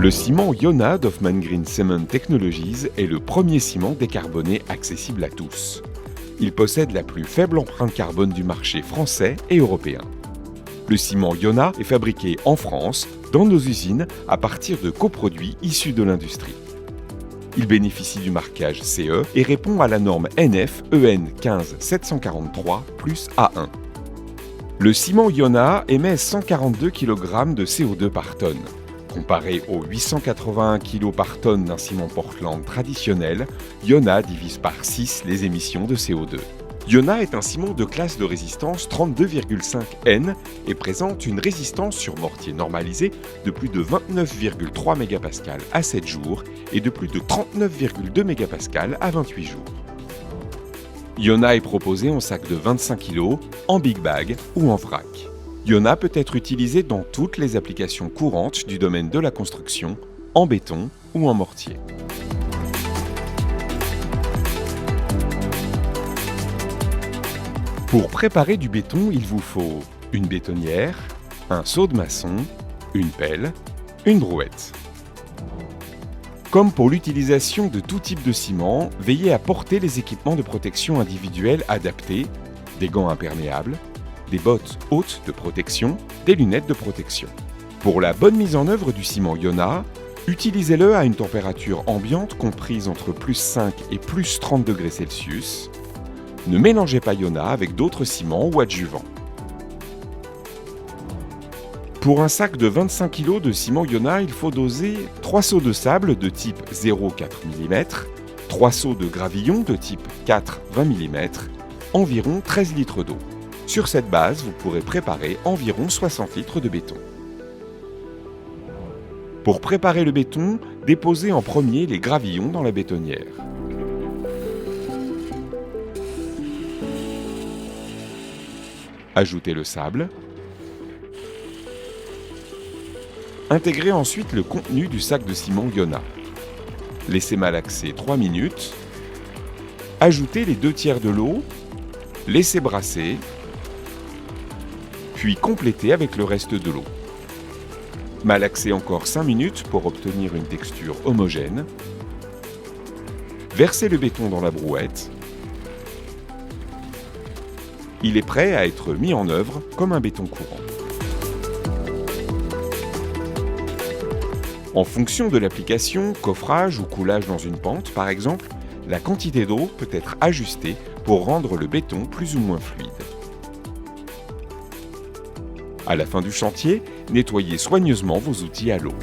Le ciment Iona d'Hoffmann Green Cement Technologies est le premier ciment décarboné accessible à tous. Il possède la plus faible empreinte carbone du marché français et européen. Le ciment Iona est fabriqué en France, dans nos usines, à partir de coproduits issus de l'industrie. Il bénéficie du marquage CE et répond à la norme NF EN 15743 plus A1. Le ciment Iona émet 142 kg de CO2 par tonne. Comparé aux 881 kg par tonne d'un ciment Portland traditionnel, Iona divise par 6 les émissions de CO2. Iona est un ciment de classe de résistance 32,5 N et présente une résistance sur mortier normalisé de plus de 29,3 MPa à 7 jours et de plus de 39,2 MPa à 28 jours. Iona est proposé en sac de 25 kg, en big bag ou en vrac. Iona peut être utilisé dans toutes les applications courantes du domaine de la construction, en béton ou en mortier. Pour préparer du béton, il vous faut une bétonnière, un seau de maçon, une pelle, une brouette. Comme pour l'utilisation de tout type de ciment, veillez à porter les équipements de protection individuels adaptés, des gants imperméables, des bottes hautes de protection, des lunettes de protection. Pour la bonne mise en œuvre du ciment Iona, utilisez-le à une température ambiante comprise entre plus 5 et plus 30 degrés Celsius. Ne mélangez pas Iona avec d'autres ciments ou adjuvants. Pour un sac de 25 kg de ciment Iona, il faut doser 3 seaux de sable de type 0,4 mm, 3 seaux de gravillon de type 4,20 mm, environ 13 litres d'eau. Sur cette base, vous pourrez préparer environ 60 litres de béton. Pour préparer le béton, déposez en premier les gravillons dans la bétonnière. Ajoutez le sable. Intégrez ensuite le contenu du sac de ciment Iona. Laissez malaxer 3 minutes. Ajoutez les 2/3 de l'eau. Laissez brasser. Puis complétez avec le reste de l'eau. Malaxez encore 5 minutes pour obtenir une texture homogène. Versez le béton dans la brouette. Il est prêt à être mis en œuvre comme un béton courant. En fonction de l'application, coffrage ou coulage dans une pente par exemple, la quantité d'eau peut être ajustée pour rendre le béton plus ou moins fluide. À la fin du chantier, nettoyez soigneusement vos outils à l'eau.